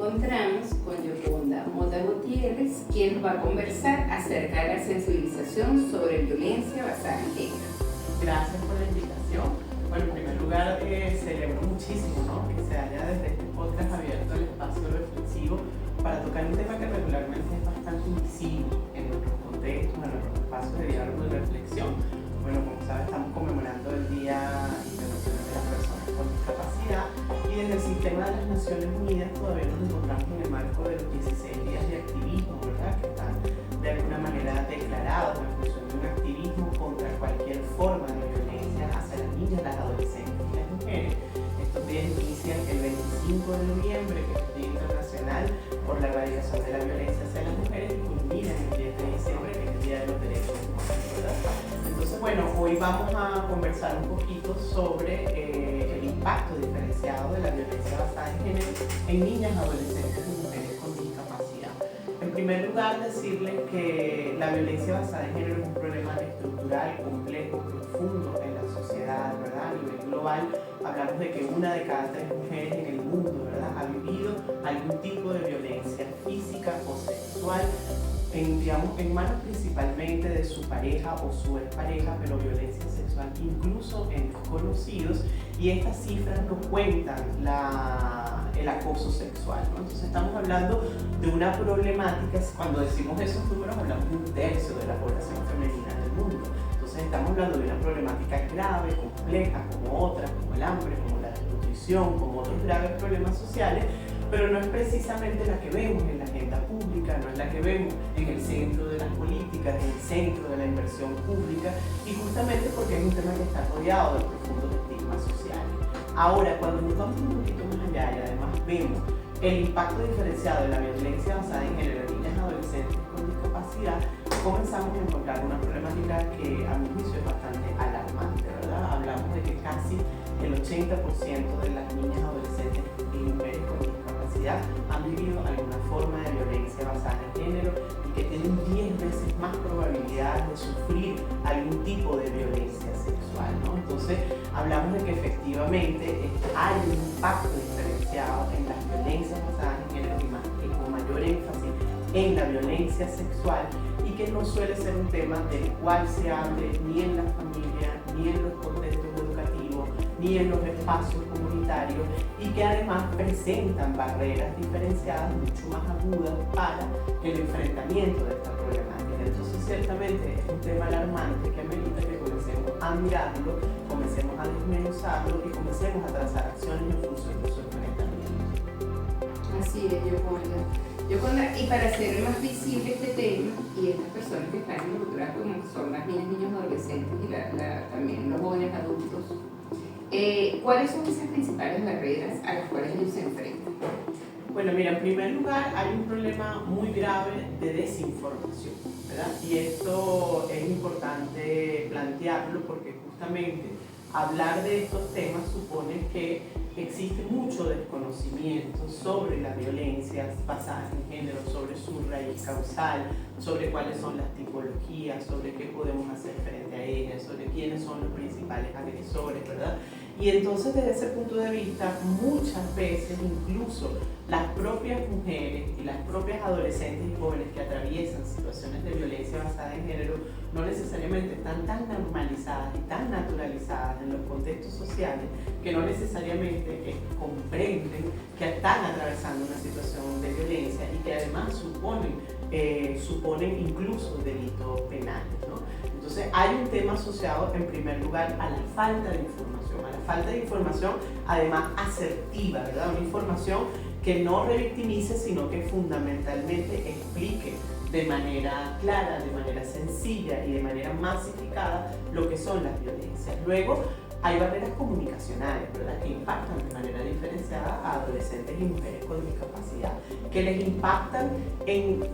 encontramos con Yoconda Mota Gutiérrez, quien nos va a conversar acerca de la sensibilización sobre violencia basada en género. Gracias por la invitación. Bueno, en primer lugar, celebro muchísimo, ¿no?, que se haya desde este podcast abierto el espacio reflexivo para tocar un tema que regularmente es bastante invisible en nuestros contextos, en nuestros espacios de diálogo y reflexión. Bueno, como sabes, estamos conmemorando el Día Internacional de las Personas con Discapacidad y desde el sistema de las Naciones Unidas todavía nos encontramos en el marco de los 16 días de activismo, ¿verdad?, que están de alguna manera declarados en función de un activismo contra cualquier forma de violencia hacia las niñas, las adolescentes y las mujeres. Estos días inician el 25 de noviembre, que es el Día Internacional por la Erradicación de la Violencia hacia las Mujeres, y culminan el 10 de diciembre, que es el Día de los Derechos Humanos, ¿verdad? Entonces, bueno, hoy vamos a conversar un poquito sobre el impacto diferenciado de la violencia basada en género en niñas, adolescentes y mujeres con discapacidad. En primer lugar, decirles que la violencia basada en género es un problema estructural, complejo, profundo en la sociedad, ¿verdad? A nivel global, hablamos de que 1 de cada 3 mujeres en el mundo, ¿verdad?, ha vivido algún tipo de violencia física o sexual, en manos principalmente de su pareja o su expareja, pero violencia sexual incluso en desconocidos, y estas cifras nos cuentan el acoso sexual, ¿no? Entonces estamos hablando de una problemática. Cuando decimos esos números hablamos de 1/3 de la población femenina del mundo. Entonces estamos hablando de una problemática grave, compleja, como otras, como el hambre, como la desnutrición, como otros graves problemas sociales, pero no es precisamente la que vemos en la agenda pública, no es la que vemos en el centro de las políticas, en el centro de la inversión pública, y justamente porque es un tema que está rodeado de profundos estigmas sociales. Ahora, cuando nos vamos un poquito más allá y además vemos el impacto diferenciado de la violencia basada en género en niñas y adolescentes con discapacidad, comenzamos a encontrar una problemática que a mi juicio es bastante alarmante, ¿verdad? Hablamos de que casi el 80% de las niñas, adolescentes y mujeres con discapacidad han vivido alguna forma de violencia basada en género y que tienen 10 veces más probabilidades de sufrir algún tipo de violencia sexual, ¿no? Entonces, hablamos de que efectivamente hay un impacto diferenciado en las violencias basadas en género y con mayor énfasis en la violencia sexual, y que no suele ser un tema del cual se hable ni en la familia, ni en los contextos educativos, ni en los espacios comunitarios, y que además presentan barreras diferenciadas mucho más agudas para el enfrentamiento de esta problemática. Entonces, ciertamente es un tema alarmante que amerita que comencemos a mirarlo, comencemos a desmenuzarlo y comencemos a trazar acciones en función de su enfrentamiento. Así es, Yoconda. Y para hacer más visible este tema y estas personas que están involucradas, como son las niñas, niños, adolescentes y también los jóvenes adultos, ¿cuáles son esas principales barreras a las cuales ellos se enfrentan? Bueno, mira, en primer lugar hay un problema muy grave de desinformación, ¿verdad? Y esto es importante plantearlo porque justamente hablar de estos temas supone que existe mucho desconocimiento sobre las violencias basadas en género, sobre su raíz causal, sobre cuáles son las tipologías, sobre qué podemos hacer frente a ellas, sobre quiénes son los principales agresores, ¿verdad? Y entonces, desde ese punto de vista, muchas veces incluso las propias mujeres y las propias adolescentes y jóvenes que atraviesan situaciones de violencia basada en género no necesariamente están tan normalizadas y tan naturalizadas en los contextos sociales que no necesariamente comprenden que están atravesando una situación de violencia y que además suponen incluso delitos penales, ¿no? Entonces hay un tema asociado en primer lugar a la falta de información, además asertiva, ¿verdad? Una información que no revictimice, sino que fundamentalmente explique de manera clara, de manera sencilla y de manera masificada lo que son las violencias. Luego, hay barreras comunicacionales, ¿verdad?, que impactan de manera diferenciada a adolescentes y mujeres con discapacidad, que les impactan en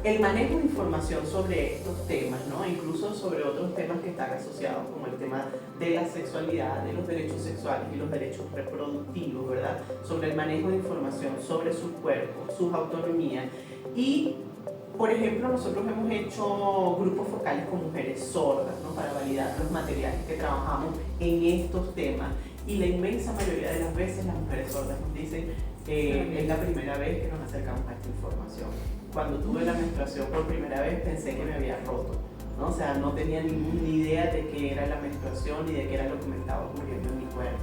el manejo de información sobre estos temas, ¿no? Incluso sobre otros temas que están asociados, como el tema de la sexualidad, de los derechos sexuales y los derechos reproductivos, ¿verdad? Sobre el manejo de información sobre sus cuerpos, sus autonomías, y Por ejemplo, nosotros hemos hecho grupos focales con mujeres sordas, ¿no? Para validar los materiales que trabajamos en estos temas. Y la inmensa mayoría de las veces las mujeres sordas nos dicen es la primera vez que nos acercamos a esta información. Cuando tuve la menstruación por primera vez pensé que me había roto, ¿no? O sea, no tenía ninguna idea de qué era la menstruación ni de qué era lo que me estaba ocurriendo en mi cuerpo.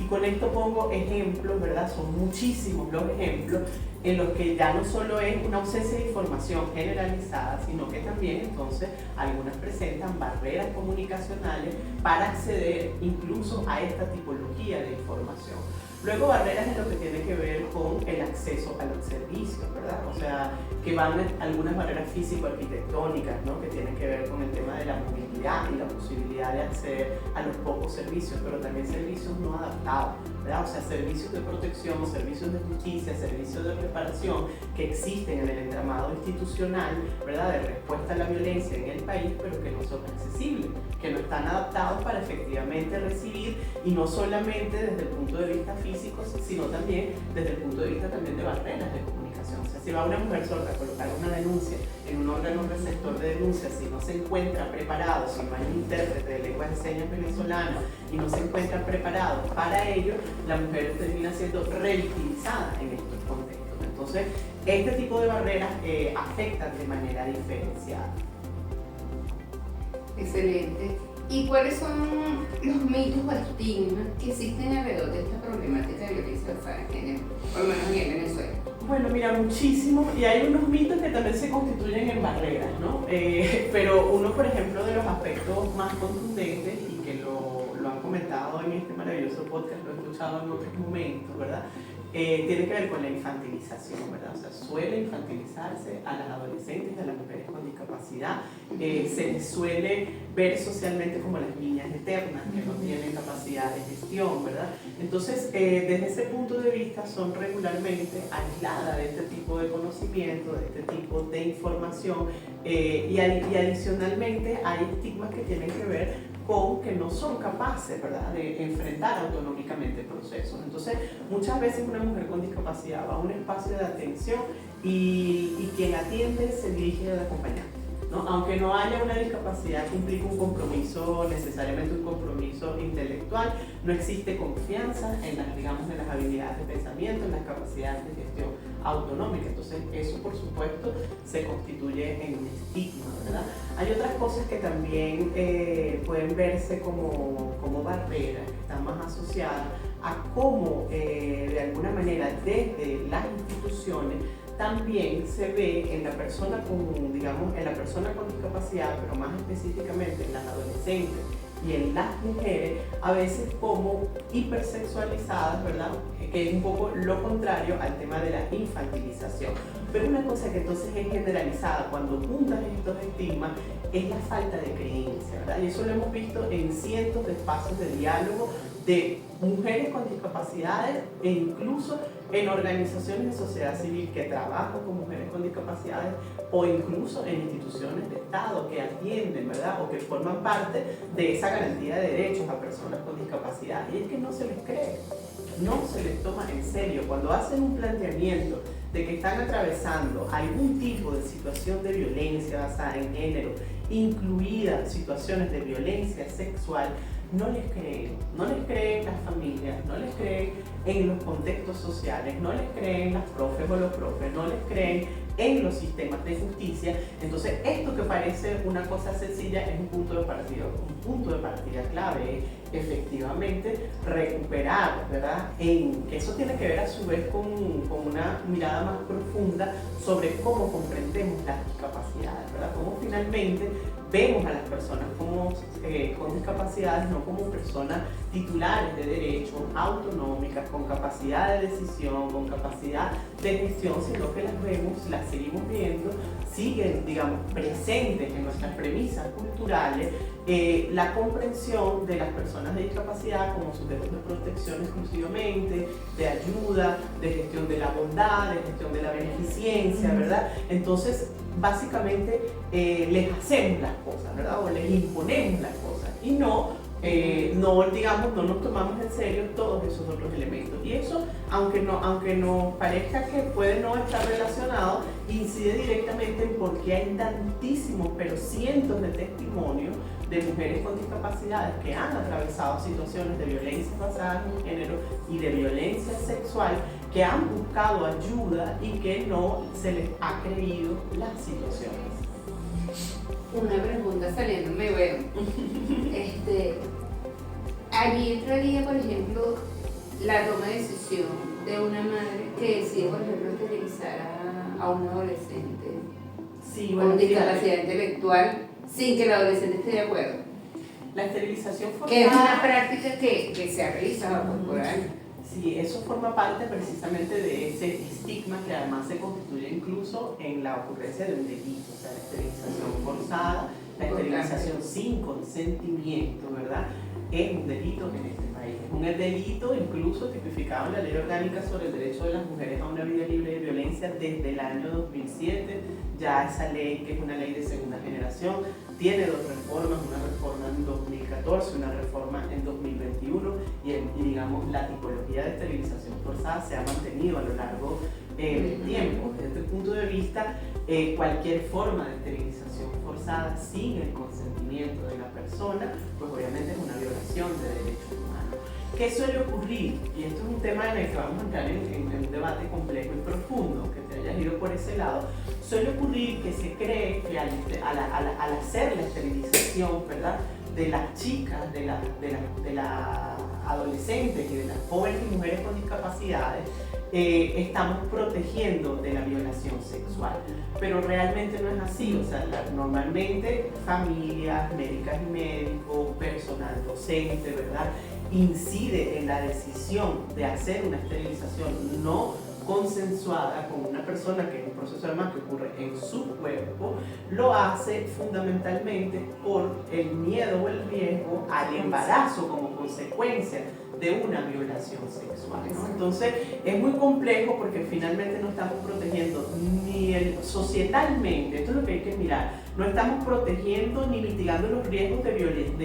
Y con esto pongo ejemplos, ¿verdad? Son muchísimos los ejemplos en los que ya no solo es una ausencia de información generalizada, sino que también entonces algunas presentan barreras comunicacionales para acceder incluso a esta tipología de información. Luego barreras en lo que tiene que ver con el acceso a los servicios, ¿verdad? O sea, que van algunas barreras físico-arquitectónicas, ¿no? Que tienen que ver con el tema de la movilidad y la posibilidad de acceder a los pocos servicios, pero también servicios no adaptados, ¿verdad? O sea, servicios de protección, servicios de justicia, servicios de reparación que existen en el entramado institucional, ¿verdad? De respuesta a la violencia en el país, pero que no son accesibles, que no están adaptados para efectivamente recibir, y no solamente desde el punto de vista físico, sino también desde el punto de vista también de barreras de comunicación. O sea, si va una mujer sorda a colocar una denuncia en un órgano receptor de denuncia, si no se encuentra preparado, si no hay un intérprete de lengua de señas venezolana y no se encuentra preparado para ello, la mujer termina siendo revictimizada en estos contextos. Entonces, este tipo de barreras afectan de manera diferenciada. Excelente. ¿Y cuáles son los mitos o estigmas que existen alrededor de esta problemática de violencia basada en género, por lo menos en Venezuela? Bueno, mira, muchísimo, y hay unos mitos que también se constituyen en barreras, ¿no? Pero uno, por ejemplo, de los aspectos más contundentes, y que lo han comentado en este maravilloso podcast, lo he escuchado en otros momentos, ¿verdad? Tiene que ver con la infantilización, ¿verdad? O sea, suele infantilizarse a las adolescentes y a las mujeres con discapacidad. Se les suele ver socialmente como las niñas eternas, que no tienen capacidad de gestión, ¿verdad? Entonces, desde ese punto de vista, son regularmente aisladas de este tipo de conocimiento, de este tipo de información, y adicionalmente hay estigmas que tienen que ver con que no son capaces, ¿verdad?, de enfrentar autonómicamente procesos. Entonces, muchas veces una mujer con discapacidad va a un espacio de atención y quien atiende se dirige al acompañante, ¿no? Aunque no haya una discapacidad que implique un compromiso, necesariamente un compromiso intelectual, no existe confianza en las, digamos, en las habilidades de pensamiento, en las capacidades de gestión autonómica. Entonces, eso por supuesto se constituye en un estigma, ¿verdad? Hay otras cosas que también pueden verse como barreras, que están más asociadas a cómo de alguna manera desde las instituciones también se ve en la persona con, digamos, en la persona con discapacidad, pero más específicamente en las adolescentes y en las mujeres, a veces como hipersexualizadas, ¿verdad? Que es un poco lo contrario al tema de la infantilización. Pero una cosa que entonces es generalizada cuando juntas estos estigmas es la falta de creencia, ¿verdad? Y eso lo hemos visto en cientos de espacios de diálogo de mujeres con discapacidades e incluso en organizaciones de sociedad civil que trabajan con mujeres con discapacidades o incluso en instituciones de Estado que atienden, ¿verdad?, o que forman parte de esa garantía de derechos a personas con discapacidad. Y es que no se les cree, no se les toma en serio. Cuando hacen un planteamiento de que están atravesando algún tipo de situación de violencia basada en género, incluidas situaciones de violencia sexual, no les creen las familias, no les creen en los contextos sociales, no les creen las profes o los profes, no les creen en los sistemas de justicia. Entonces, esto que parece una cosa sencilla es un punto de partida clave, efectivamente recuperar, ¿verdad? Que eso tiene que ver a su vez con una mirada más profunda sobre cómo comprendemos las discapacidades, ¿verdad? Cómo finalmente vemos a las personas con discapacidades no como personas titulares de derechos, autonómicas, con capacidad de decisión, con capacidad de gestión, sino que las seguimos viendo, siguen, digamos, presentes en nuestras premisas culturales, la comprensión de las personas de discapacidad como sujetos de protección exclusivamente, de ayuda, de gestión de la bondad, de gestión de la beneficencia, ¿verdad? Entonces, básicamente les hacemos las cosas, ¿verdad? O les imponemos las cosas, y no no nos tomamos en serio todos esos otros elementos. Y eso, aunque nos parezca que puede no estar relacionado, incide directamente en por qué hay tantísimos, pero cientos de testimonios de mujeres con discapacidades que han atravesado situaciones de violencia basada en género y de violencia sexual, que han buscado ayuda y que no se les ha creído las situaciones. Una pregunta saliéndome, bueno, allí entraría, por ejemplo, la toma de decisión de una madre que decide, por ejemplo, esterilizar a un adolescente con discapacidad intelectual sin que el adolescente esté de acuerdo. La esterilización forzada, que es una práctica que se ha realizado por años. Sí, eso forma parte precisamente de ese estigma que además se constituye incluso en la ocurrencia de un delito, o sea, la esterilización forzada, la esterilización sin consentimiento, ¿verdad? Es un delito en este país. Es un delito incluso tipificado en la Ley Orgánica sobre el Derecho de las Mujeres a una Vida Libre de Violencia desde el año 2007. Ya esa ley, que es una ley de segunda generación, tiene dos reformas, una reforma en 2014, una reforma en 2021, y digamos la tipología de esterilización forzada se ha mantenido a lo largo del tiempo. Desde este punto de vista, cualquier forma de esterilización forzada sin el consentimiento de la persona, pues obviamente es una violación de derechos humanos. ¿Qué suele ocurrir? Y esto es un tema en el que vamos a entrar en un debate complejo y profundo, que te hayas ido por ese lado. Suele ocurrir que se cree que al hacer la esterilización, ¿verdad?, de las chicas, de las adolescentes y de las jóvenes y mujeres con discapacidades, estamos protegiendo de la violación sexual, pero realmente no es así. O sea, normalmente familias, médicas y médicos, personal docente, ¿verdad?, incide en la decisión de hacer una esterilización no consensuada con una persona, que es un proceso además que ocurre en su cuerpo, lo hace fundamentalmente por el miedo o el riesgo al embarazo como consecuencia de una violación sexual, ¿no? Entonces es muy complejo porque finalmente no estamos protegiendo ni societalmente, esto es lo que hay que mirar, no estamos protegiendo ni mitigando los riesgos de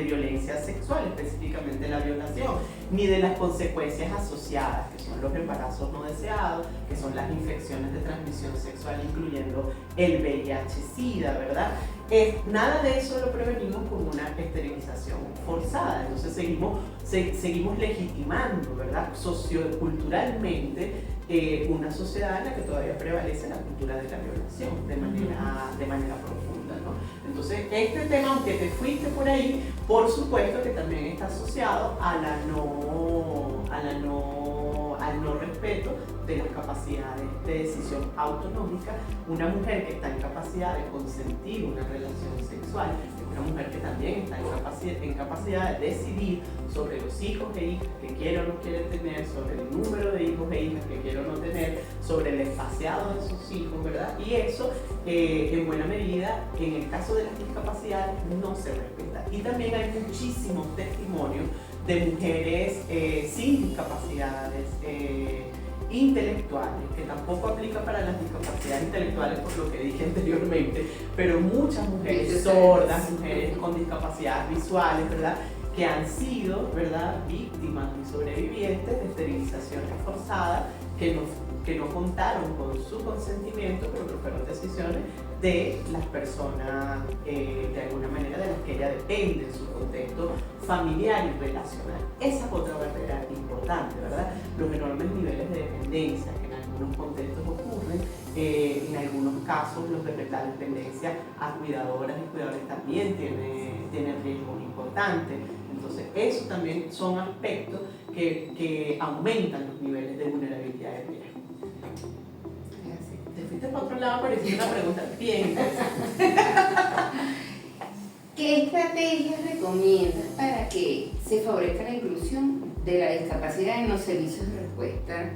violencia sexual, específicamente la violación, ni de las consecuencias asociadas, que son los embarazos no deseados, que son las infecciones de transmisión sexual, incluyendo el VIH-Sida, ¿verdad? Nada de eso lo prevenimos con una esterilización forzada. Entonces seguimos legitimando, ¿verdad?, socioculturalmente una sociedad en la que todavía prevalece la cultura de la violación de manera profunda, ¿no? Entonces este tema, aunque te fuiste por ahí, por supuesto que también está asociado al no respeto de las capacidades de decisión autonómica. Una mujer que está en capacidad de consentir una relación sexual es una mujer que también está en capacidad de decidir sobre los hijos e hijas que quiere o no quiere tener, sobre el número de hijos e hijas que quiere o no tener, sobre el espaciado de sus hijos, ¿verdad? Y eso, en buena medida, en el caso de las discapacidades, no se respeta. Y también hay muchísimos testimonios de mujeres sin discapacidades intelectuales, que tampoco aplica para las discapacidades intelectuales por lo que dije anteriormente, pero muchas mujeres sordas, mujeres con discapacidades visuales, ¿verdad?, que han sido, ¿verdad?, víctimas y sobrevivientes de esterilizaciones forzadas que no contaron con su consentimiento, pero que fueron decisiones de las personas, de alguna manera, de las que ella depende en su contexto familiar y relacional. Esa es otra barrera importante, ¿verdad? Los enormes niveles de dependencia que en algunos contextos ocurren, en algunos casos los de la dependencia a cuidadoras y cuidadores también tiene riesgos importantes. Entonces, eso también son aspectos que aumentan los niveles de vulnerabilidad de riesgo. Te fuiste para otro lado, parecía una pregunta bien interesante. ¿Qué estrategias recomiendas para que se favorezca la inclusión de la discapacidad en los servicios de respuesta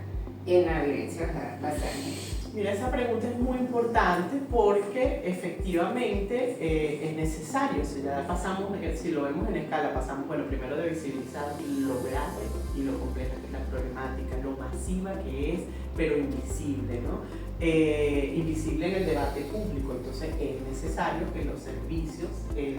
en la violencia basada en género? Mira, esa pregunta es muy importante porque efectivamente es necesario. Si ya pasamos, si lo vemos en escala, pasamos, bueno, primero de visibilizar lo grave y lo compleja que es la problemática, lo masiva que es, pero invisible, ¿no? Invisible en el debate público. Entonces es necesario que los servicios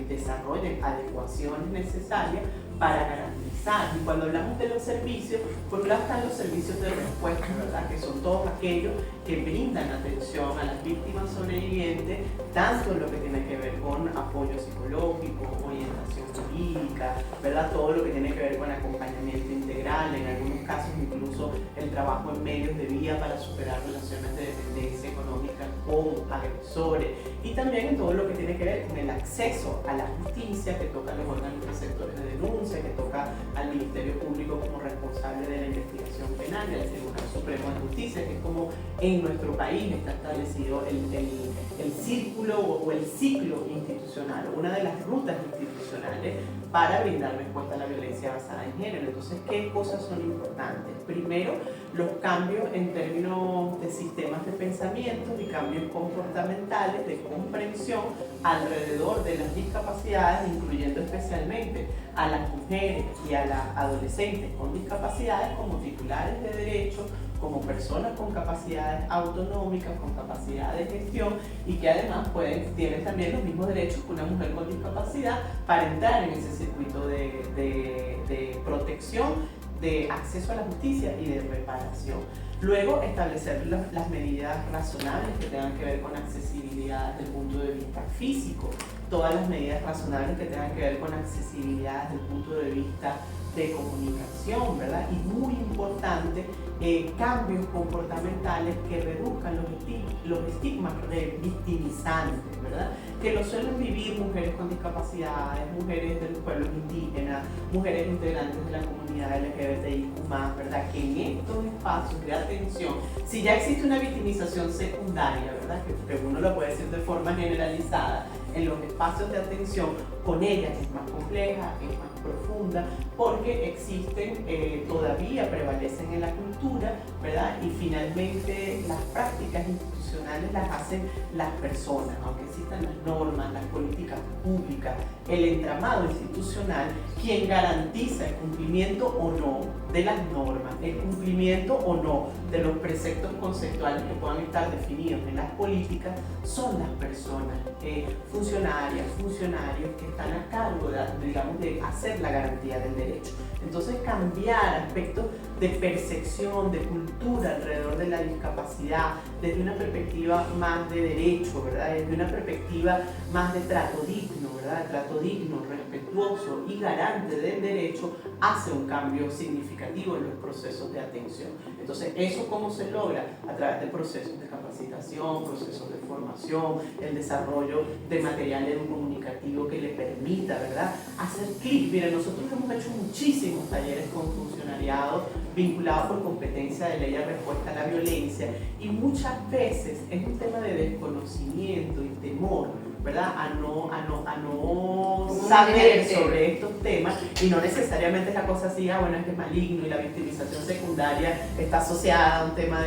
desarrollen adecuaciones necesarias para garantizar. Y cuando hablamos de los servicios, por un lado están los servicios de respuesta, ¿verdad? Que son todos aquellos que brindan atención a las víctimas sobrevivientes, tanto en lo que tiene que ver con apoyo psicológico, orientación jurídica, ¿verdad? Todo lo que tiene que ver con acompañamiento integral, en algunos casos incluso el trabajo en medios de vía para superar relaciones de dependencia económica con agresores, y también en todo lo que tiene que ver con el acceso a la justicia, que toca a los órganos receptores de denuncia, que toca al Ministerio Público como responsable de la investigación penal, y al Tribunal Supremo de Justicia, que es como en nuestro país está establecido el círculo o el ciclo institucional, una de las rutas institucionales para brindar respuesta a la violencia basada en género. Entonces, ¿qué cosas son importantes? Primero, los cambios en términos de sistemas de pensamiento y cambios comportamentales de comprensión alrededor de las discapacidades, incluyendo especialmente a las mujeres y a las adolescentes con discapacidades como titulares de derechos, como personas con capacidades autonómicas, con capacidad de gestión, y que además tienen también los mismos derechos que una mujer con discapacidad para entrar en ese circuito de protección, de acceso a la justicia y de reparación. Luego, establecer las medidas razonables que tengan que ver con accesibilidad desde el punto de vista físico, todas las medidas razonables que tengan que ver con accesibilidad desde el punto de vista de comunicación, ¿verdad? Y muy importante, cambios comportamentales que reduzcan los estigmas victimizantes, ¿verdad? Que lo suelen vivir mujeres con discapacidades, mujeres de los pueblos indígenas, mujeres integrantes de la comunidad LGBTIQ+, ¿verdad? Que en estos espacios de atención, si ya existe una victimización secundaria, ¿verdad? Que uno lo puede decir de forma generalizada, en los espacios de atención, con ellas es más compleja, es más profunda, porque existen, todavía prevalecen en la cultura, ¿verdad? Y finalmente las prácticas institucionales las hacen las personas, aunque existan las normas, las políticas públicas, el entramado institucional, quien garantiza el cumplimiento o no de las normas, el cumplimiento o no de los preceptos conceptuales que puedan estar definidos en las políticas, son las personas, funcionarias, funcionarios que están a cargo de hacer la garantía del derecho. Entonces, cambiar aspectos de percepción, de cultura alrededor de la discapacidad, desde una perspectiva más de derecho, ¿verdad? Desde una perspectiva más de trato digno, ¿verdad? Trato digno, respetuoso y garante del derecho, hace un cambio significativo en los procesos de atención. Entonces, ¿eso cómo se logra? A través de procesos de capacitación, procesos de formación, el desarrollo de material educomunicativo que le permita, ¿verdad?, hacer clic. Miren, nosotros hemos hecho muchísimos talleres con funcionariado vinculados por competencia de ley a respuesta a la violencia, y muchas veces es un tema de desconocimiento y temor, ¿verdad?, a no saber sobre estos temas, y no necesariamente es la cosa así, bueno, es que es maligno y la victimización secundaria está asociada a un tema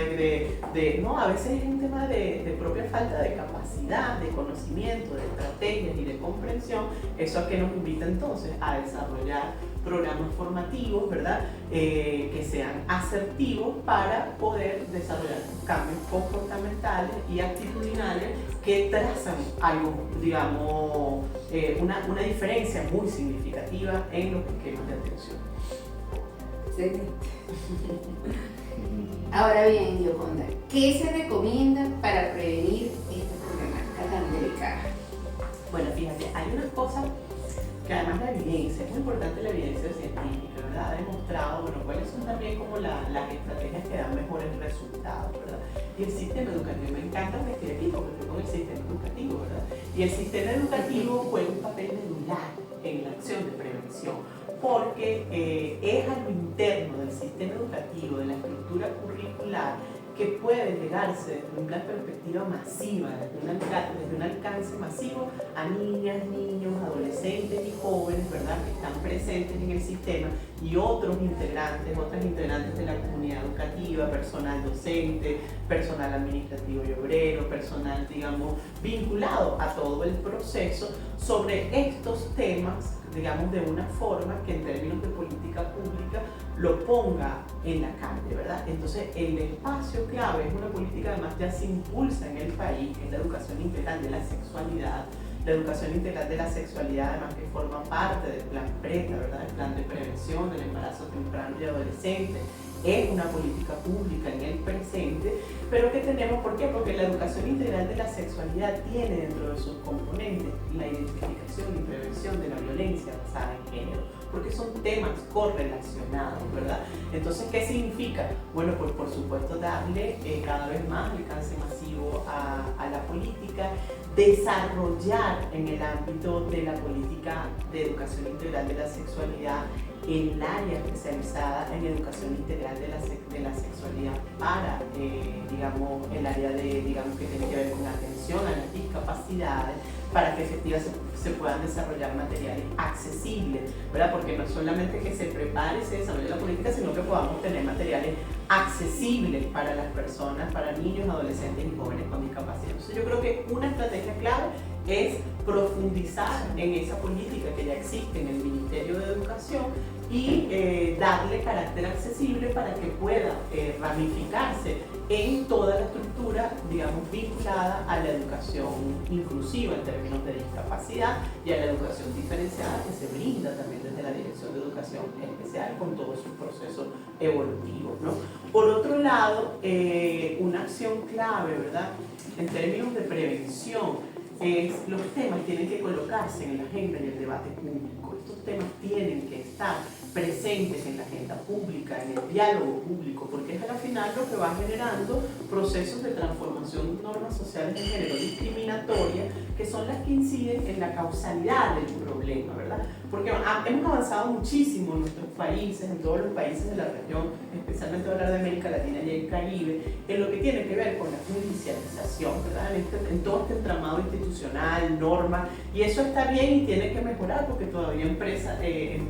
no, a veces es un tema de propia falta de capacidad, de conocimiento, de estrategias y de comprensión. Eso a que nos invita entonces a desarrollar programas formativos, ¿verdad?, que sean asertivos para poder desarrollar cambios comportamentales y actitudinales que trazan algo, digamos, una diferencia muy significativa en los esquemas de atención. Sí. Ahora bien, Yoconda, ¿qué se recomienda para prevenir esta problemática tan delicada? Bueno, fíjate, hay unas cosas que además la evidencia, es muy importante la evidencia científica, ¿verdad? Ha demostrado, bueno, cuáles son también como las estrategias que dan mejores resultados, ¿verdad? Y el sistema educativo, me encanta vestir aquí porque estoy con el sistema educativo, ¿verdad? Y el sistema educativo juega un papel medular en la acción de prevención, porque es a lo interno del sistema educativo, de la estructura curricular, que puede llegarse desde una perspectiva masiva, desde un alcance masivo a niñas, niños, adolescentes y jóvenes, ¿verdad?, que están presentes en el sistema, y otras integrantes de la comunidad educativa, personal docente, personal administrativo y obrero, personal, digamos, vinculado a todo el proceso sobre estos temas, digamos, de una forma que en términos de política pública lo ponga en la calle, ¿verdad? Entonces, el espacio clave es una política, además ya se impulsa en el país, que es la educación integral de la sexualidad, La educación integral de la sexualidad, además que forma parte del plan PRETA, ¿verdad? El plan de prevención del embarazo temprano y adolescente, es una política pública en el presente, pero que tenemos, ¿por qué? Porque la educación integral de la sexualidad tiene dentro de sus componentes la identificación y prevención de la violencia basada en género, porque son temas correlacionados, ¿verdad? Entonces, ¿qué significa? Bueno, pues por supuesto darle cada vez más alcance masivo a la política, desarrollar en el ámbito de la política de educación integral de la sexualidad el área especializada en educación integral de la sexualidad para, digamos, el área de, digamos, que tiene que ver con atención a las discapacidades, para que efectivamente se puedan desarrollar materiales accesibles, ¿verdad? Porque no es solamente que se prepare y se desarrolle la política, sino que podamos tener materiales accesibles para las personas, para niños, adolescentes y jóvenes con discapacidad. Entonces yo creo que una estrategia clave es profundizar en esa política que ya existe en el Ministerio de Educación y darle carácter accesible para que pueda ramificarse en toda la estructura, digamos, vinculada a la educación inclusiva en términos de discapacidad y a la educación diferenciada que se brinda también desde la Dirección de Educación Especial con todos sus procesos evolutivos, ¿no? Por otro lado, una acción clave, ¿verdad?, en términos de prevención, los temas tienen que colocarse en la agenda y el debate público. Estos temas tienen que estar presentes en la agenda pública, en el diálogo público, porque es al final lo que va generando procesos de transformación de normas sociales de género discriminatorias, que son las que inciden en la causalidad del problema, ¿verdad? Porque hemos avanzado muchísimo en nuestros países, en todos los países de la región, especialmente hablar de América Latina y el Caribe, en lo que tiene que ver con la judicialización, ¿verdad? En todo este entramado institucional, normas, y eso está bien y tiene que mejorar porque todavía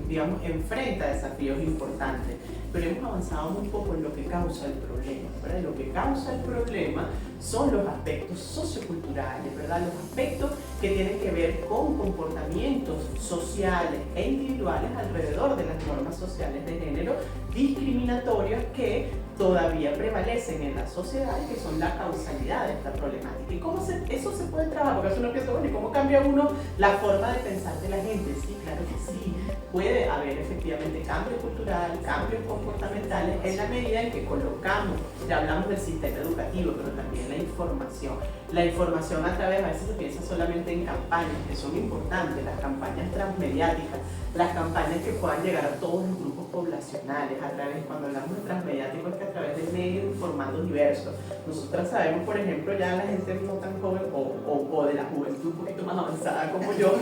digamos, enfrenta desafíos importantes, pero hemos avanzado muy poco en lo que causa el problema, ¿verdad? Lo que causa el problema son los aspectos socioculturales, ¿verdad? Los aspectos que tienen que ver con comportamientos sociales e individuales alrededor de las normas sociales de género discriminatorias que todavía prevalecen en la sociedad y que son la causalidad de esta problemática. ¿Y cómo eso se puede trabajar? Porque uno piensa, bueno, ¿y cómo cambia uno la forma de pensar de la gente? Sí, claro que sí. Puede haber efectivamente cambio cultural, cambios comportamentales en la medida en que colocamos, ya hablamos del sistema educativo, pero también la información. La información a través, a veces se piensa solamente en campañas, que son importantes, las campañas transmediáticas, las campañas que puedan llegar a todos los grupos poblacionales, a través, cuando hablamos de transmediático, es que a través de medios en formatos diversos. Nosotras sabemos, por ejemplo, ya la gente no tan joven o de la juventud un poquito más avanzada como yo,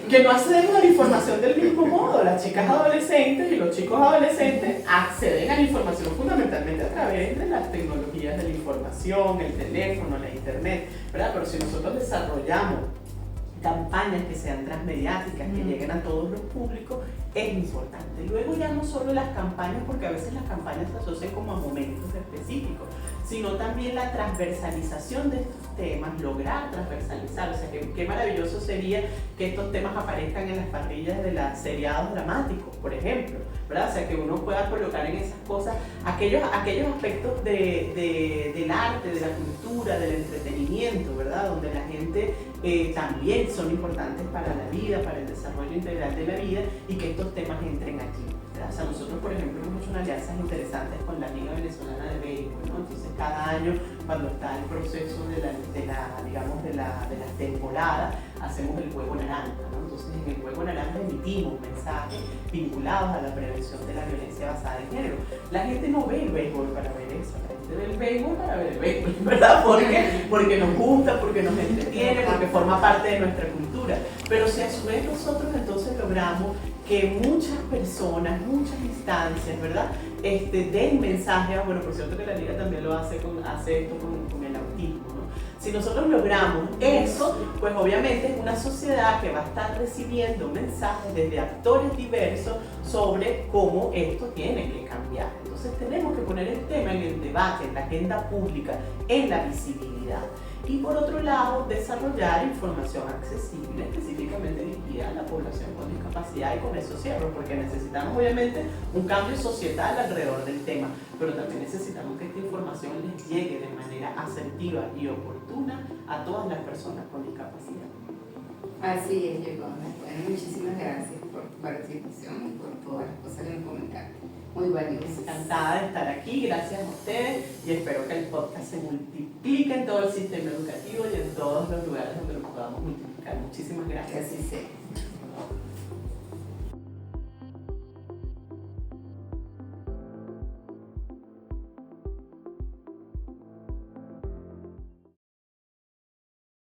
que no accedemos a la información del mismo modo. Las chicas adolescentes y los chicos adolescentes acceden a la información fundamentalmente a través de las tecnologías de la información, el teléfono, la internet, ¿verdad? Pero si nosotros desarrollamos campañas que sean transmediáticas, que lleguen a todos los públicos, es importante. Luego ya no solo las campañas, porque a veces las campañas se asocian como a momentos específicos, sino también la transversalización de estos temas, lograr transversalizar. O sea, qué maravilloso sería que estos temas aparezcan en las parrillas de los seriados dramáticos, por ejemplo, ¿verdad? O sea, que uno pueda colocar en esas cosas aquellos aspectos del arte, de la cultura, del entretenimiento, ¿verdad? Donde la gente también son importantes para la vida, para el desarrollo integral de la vida, y que estos temas entren aquí, ¿verdad? O sea, nosotros, por ejemplo, hemos hecho unas alianzas interesantes con la Liga Venezolana de Béisbol, ¿no? Entonces, cada año, cuando está el proceso de las temporadas, hacemos el Juego Naranja, ¿no? Entonces, en el Juego Naranja emitimos mensajes vinculados a la prevención de la violencia basada en género. La gente no ve el béisbol para ver eso, la gente ve el béisbol para ver el béisbol, ¿verdad? ¿Por qué? Porque nos gusta, porque nos entretiene, porque forma parte de nuestra cultura. Pero si a su vez nosotros entonces logramos que muchas personas, muchas instancias, ¿verdad?, den mensajes, bueno, por cierto que la Liga también lo hace esto con el autismo, ¿no? Si nosotros logramos eso, pues obviamente es una sociedad que va a estar recibiendo mensajes desde actores diversos sobre cómo esto tiene que cambiar. Entonces tenemos que poner el tema en el debate, en la agenda pública, en la visibilidad. Y por otro lado, desarrollar información accesible, específicamente dirigida a la población con discapacidad, y con eso cierro, porque necesitamos obviamente un cambio societal alrededor del tema, pero también necesitamos que esta información les llegue de manera asertiva y oportuna a todas las personas con discapacidad. Así es, Yoconda. Bueno, muchísimas gracias por tu participación y por todas las cosas que nos comentaste. Muy valiosas. Encantada de estar aquí, gracias a ustedes y espero que el podcast se multiplique en todo el sistema educativo y en todos los lugares donde lo podamos multiplicar. Muchísimas Que gracias. así sea.